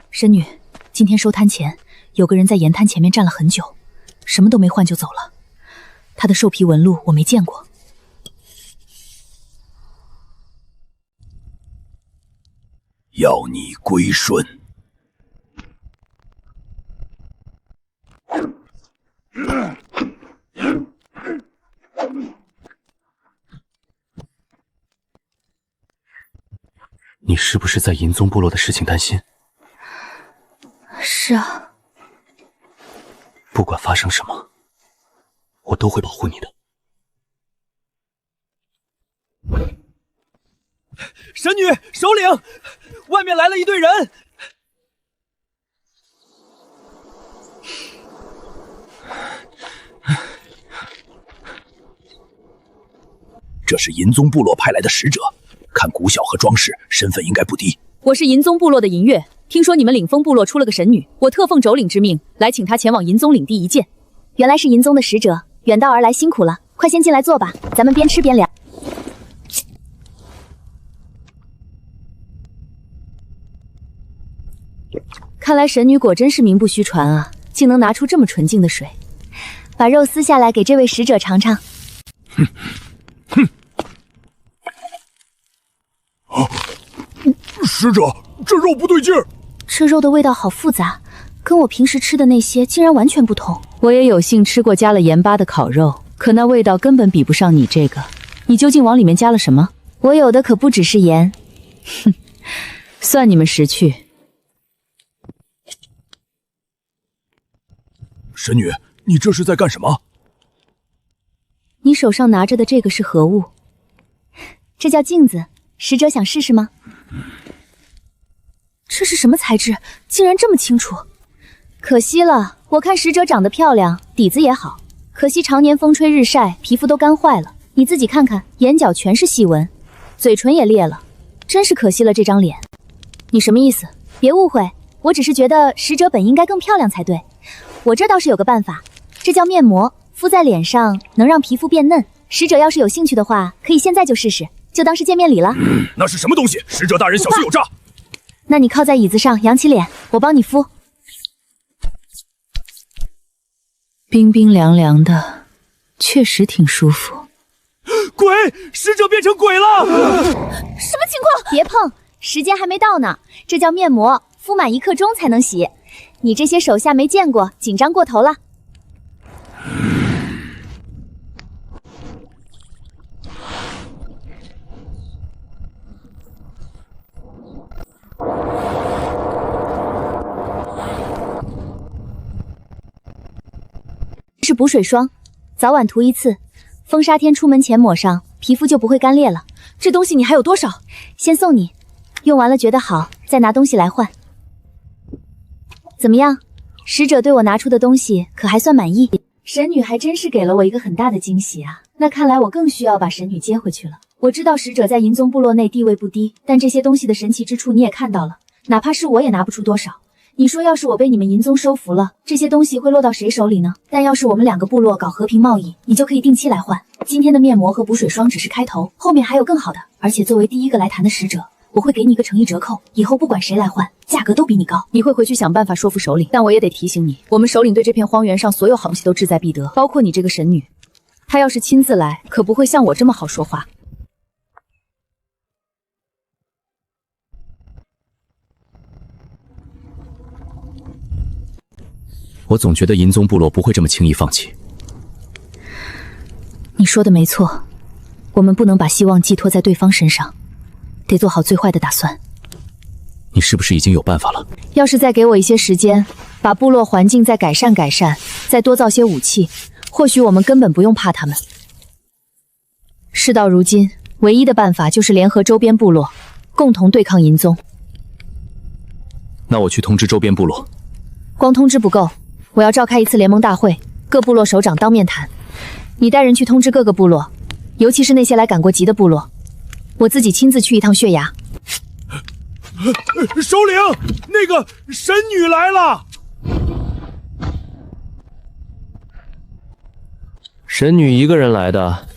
神女，今天收摊前，有个人在盐滩前面站了很久，什么都没换就走了。他的兽皮纹路我没见过。要你归顺。你是不是在银宗部落的事情担心？是啊。不管发生什么，我都会保护你的。神女，首领，外面来了一队人。这是银宗部落派来的使者。看骨小和装饰，身份应该不低。我是银宗部落的银月，听说你们领风部落出了个神女，我特奉首领之命来请她前往银宗领地一见。原来是银宗的使者，远道而来辛苦了，快先进来坐吧，咱们边吃边聊。看来神女果真是名不虚传啊，竟能拿出这么纯净的水。把肉撕下来给这位使者尝尝。使者，这肉不对劲儿。这肉的味道好复杂，跟我平时吃的那些竟然完全不同。我也有幸吃过加了盐巴的烤肉，可那味道根本比不上你这个。你究竟往里面加了什么？我有的可不只是盐。哼，算你们识趣。神女，你这是在干什么？你手上拿着的这个是何物？这叫镜子，使者想试试吗？这是什么材质？竟然这么清楚。可惜了，我看使者长得漂亮，底子也好，可惜常年风吹日晒，皮肤都干坏了。你自己看看，眼角全是细纹，嘴唇也裂了，真是可惜了这张脸。你什么意思？别误会，我只是觉得使者本应该更漂亮才对。我这倒是有个办法，这叫面膜，敷在脸上能让皮肤变嫩。使者要是有兴趣的话，可以现在就试试，就当是见面礼了。那是什么东西？使者大人小心有诈！那你靠在椅子上，扬起脸，我帮你敷。冰冰凉凉的，确实挺舒服。鬼！使者变成鬼了！什么情况？别碰，时间还没到呢。这叫面膜，敷满1刻钟才能洗。你这些手下没见过，紧张过头了。是补水霜，早晚涂1次，风沙天出门前抹上，皮肤就不会干裂了。这东西你还有多少？先送你，用完了觉得好，再拿东西来换。怎么样？使者对我拿出的东西可还算满意？神女还真是给了我一个很大的惊喜啊！那看来我更需要把神女接回去了。我知道使者在银宗部落内地位不低，但这些东西的神奇之处你也看到了，哪怕是我也拿不出多少。你说要是我被你们银宗收服了，这些东西会落到谁手里呢？但要是我们2个部落搞和平贸易，你就可以定期来换。今天的面膜和补水霜只是开头，后面还有更好的。而且作为第一个来谈的使者，我会给你一个诚意折扣，以后不管谁来换，价格都比你高。你会回去想办法说服首领，但我也得提醒你，我们首领对这片荒原上所有好东西都志在必得，包括你这个神女。她要是亲自来，可不会像我这么好说话。我总觉得银宗部落不会这么轻易放弃。你说的没错，我们不能把希望寄托在对方身上，得做好最坏的打算。你是不是已经有办法了？要是再给我一些时间，把部落环境再改善改善，再多造些武器，或许我们根本不用怕他们。事到如今，唯一的办法就是联合周边部落，共同对抗银宗。那我去通知周边部落。光通知不够，我要召开一次联盟大会，各部落首长当面谈。你带人去通知各个部落，尤其是那些来赶过集的部落。我自己亲自去一趟血崖。首领，那个神女来了。神女一个人来的，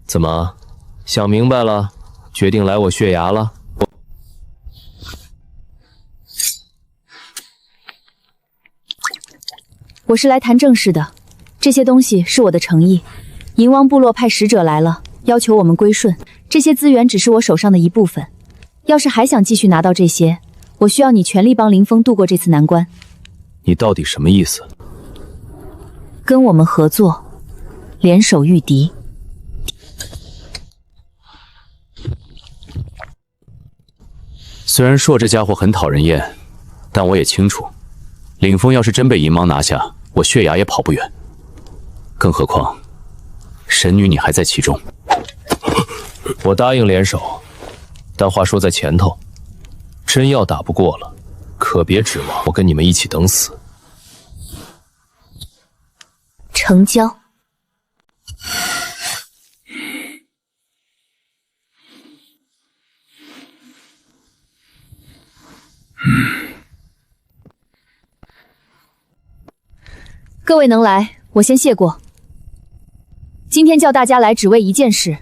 怎么想明白了，决定来我血崖了？我是来谈正事的，这些东西是我的诚意。银王部落派使者来了，要求我们归顺，这些资源只是我手上的一部分。要是还想继续拿到这些，我需要你全力帮林峰度过这次难关。你到底什么意思？跟我们合作，联手御敌。虽然硕这家伙很讨人厌，但我也清楚，领峰要是真被银芒拿下，我血崖也跑不远。更何况，神女你还在其中。我答应联手，但话说在前头，真要打不过了，可别指望我跟你们一起等死。成交。各位能来，我先谢过。今天叫大家来只为一件事。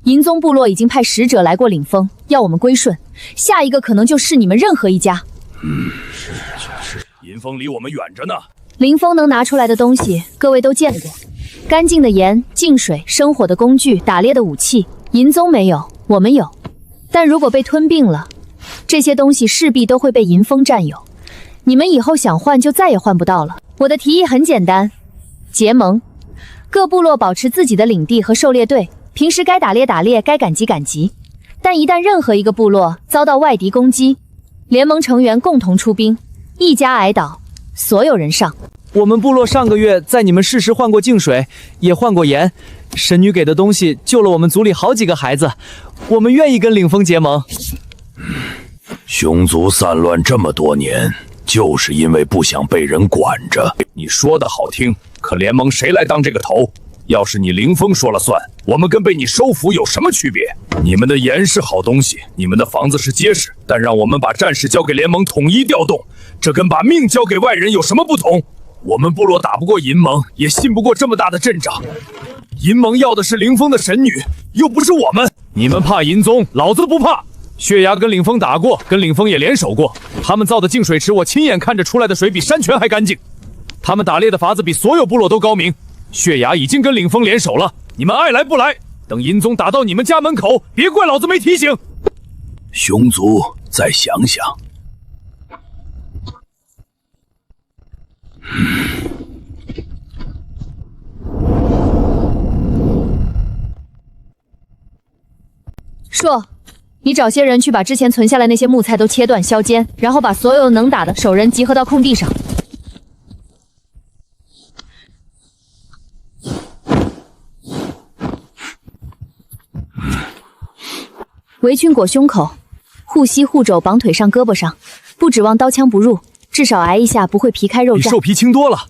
银宗部落已经派使者来过领风，要我们归顺。下一个可能就是你们任何一家。是。银峰离我们远着呢。林峰能拿出来的东西，各位都见过。干净的盐、净水、生火的工具、打猎的武器，银宗没有，我们有。但如果被吞并了，这些东西势必都会被银峰占有。你们以后想换就再也换不到了。我的提议很简单，结盟，各部落保持自己的领地和狩猎队，平时该打猎打猎，该赶集赶集。但一旦任何一个部落遭到外敌攻击，联盟成员共同出兵，一家挨倒，所有人上。我们部落上个月在你们市时换过净水，也换过盐，神女给的东西救了我们族里好几个孩子，我们愿意跟领风结盟。熊族散乱这么多年，就是因为不想被人管着。你说的好听，可联盟谁来当这个头？要是你凌风说了算，我们跟被你收服有什么区别？你们的盐是好东西，你们的房子是结实，但让我们把战士交给联盟统一调动，这跟把命交给外人有什么不同？我们部落打不过银盟，也信不过这么大的阵仗。银盟要的是凌风的神女，又不是我们。你们怕银宗，老子不怕。血牙跟领风打过，跟领风也联手过，他们造的净水池，我亲眼看着出来的水比山泉还干净。他们打猎的法子比所有部落都高明。血牙已经跟领风联手了，你们爱来不来？等银宗打到你们家门口，别怪老子没提醒。熊族，再想想。硕，你找些人去把之前存下来那些木材都切断削尖，然后把所有能打的手人集合到空地上。围裙裹胸口，护膝护肘绑腿上胳膊上，不指望刀枪不入，至少挨一下不会皮开肉绽。比兽皮轻多了。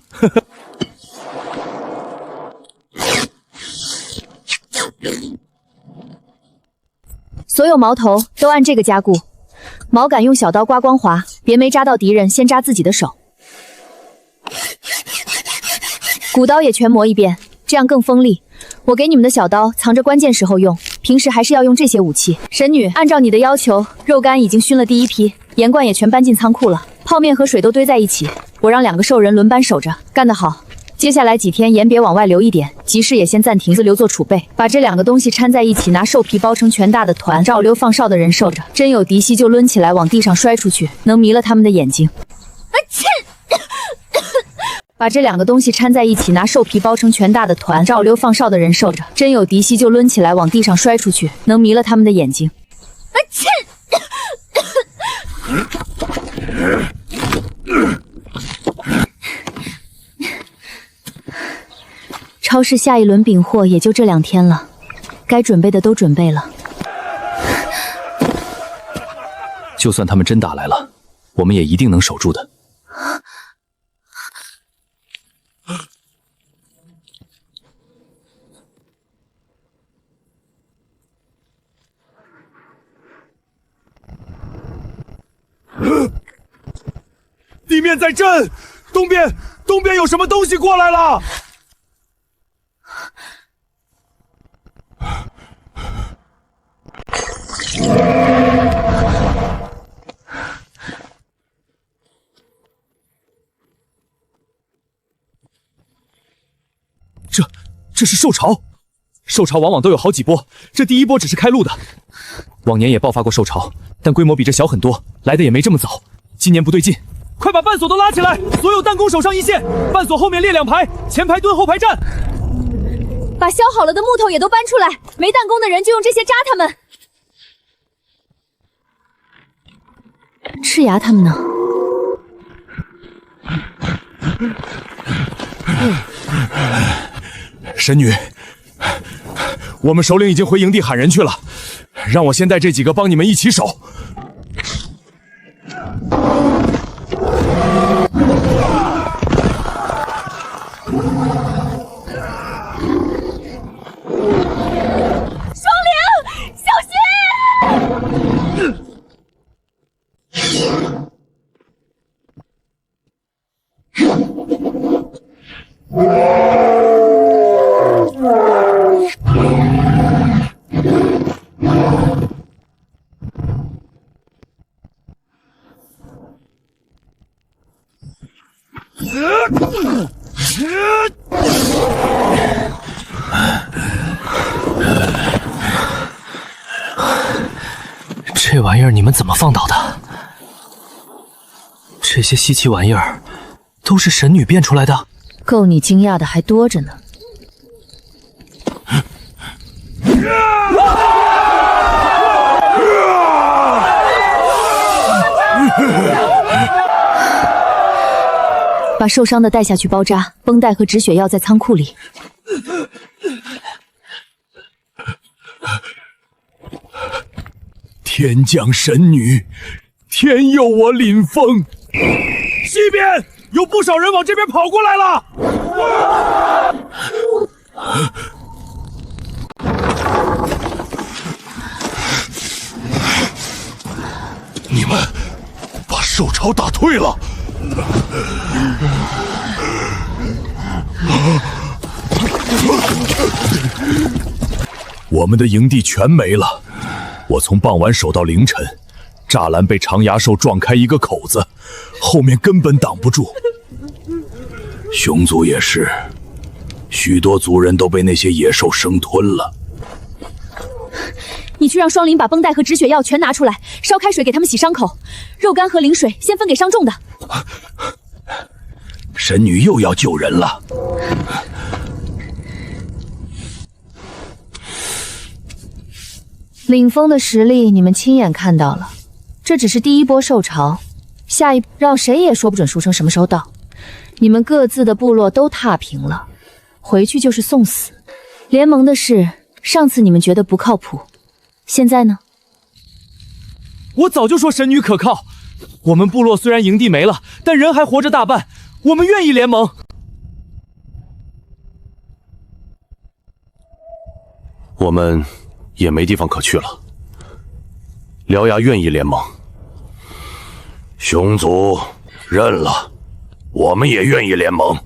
所有矛头都按这个加固，矛杆用小刀刮光滑，别没扎到敌人，先扎自己的手。骨刀也全磨一遍，这样更锋利。我给你们的小刀藏着关键时候用，平时还是要用这些武器。神女，按照你的要求，肉干已经熏了第一批，盐罐也全搬进仓库了，泡面和水都堆在一起。我让2个兽人轮班守着，干得好。接下来几天盐别往外流一点，集市也先暂停，留作储备。把这2个东西掺在一起，拿兽皮包成全大的团，照溜放哨的人守着，真有敌袭就抡起来往地上摔出去，能迷了他们的眼睛。把这2个东西掺在一起，拿兽皮包成全大的团，照溜放哨的人守着，真有敌袭就抡起来往地上摔出去，能迷了他们的眼睛。超市下一轮饼货也就这2天了，该准备的都准备了。就算他们真打来了，我们也一定能守住的。地面在震，东边有什么东西过来了！这是兽潮，兽潮往往都有好几波，这第一波只是开路的。往年也爆发过兽潮，但规模比这小很多，来的也没这么早。今年不对劲，快把半锁都拉起来，所有弹弓手上一线，半锁后面列2排，前排蹲，后排站。把削好了的木头也都搬出来，没弹弓的人就用这些扎他们。赤牙他们呢？神女，我们首领已经回营地喊人去了，让我先带这几个帮你们一起守。首领，小心！这玩意儿你们怎么放倒的？这些稀奇玩意儿都是神女变出来的？够你惊讶的还多着呢。把受伤的带下去包扎，绷带和止血药在仓库里。天降神女，天佑我林峰！西边有不少人往这边跑过来了。你们把兽潮打退了。我们的营地全没了。我从傍晚守到凌晨，栅栏被长牙兽撞开一个口子，后面根本挡不住。熊族也是，许多族人都被那些野兽生吞了。你去让双林把绷带和止血药全拿出来，烧开水给他们洗伤口，肉干和灵水先分给伤重的。神女又要救人了。领风的实力你们亲眼看到了，这只是第一波兽潮，下一让谁也说不准书生什么时候到。你们各自的部落都踏平了，回去就是送死。联盟的事，上次你们觉得不靠谱，现在呢？我早就说神女可靠。我们部落虽然营地没了，但人还活着大半，我们愿意联盟。我们也没地方可去了。獠牙愿意联盟，熊族认了，我们也愿意联盟。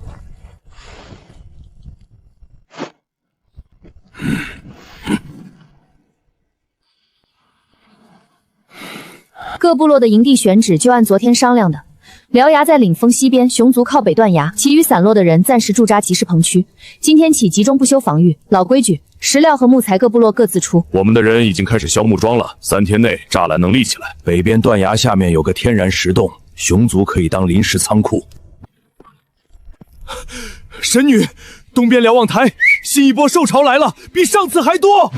各部落的营地选址就按昨天商量的，獠牙在领峰西边，熊族靠北断崖，其余散落的人暂时驻扎集市棚区。今天起集中不修防御，老规矩，石料和木材各部落各自出。我们的人已经开始削木桩了，3天内栅栏能立起来。北边断崖下面有个天然石洞，熊族可以当临时仓库。神女，东边瞭望台新一波兽潮来了，比上次还多。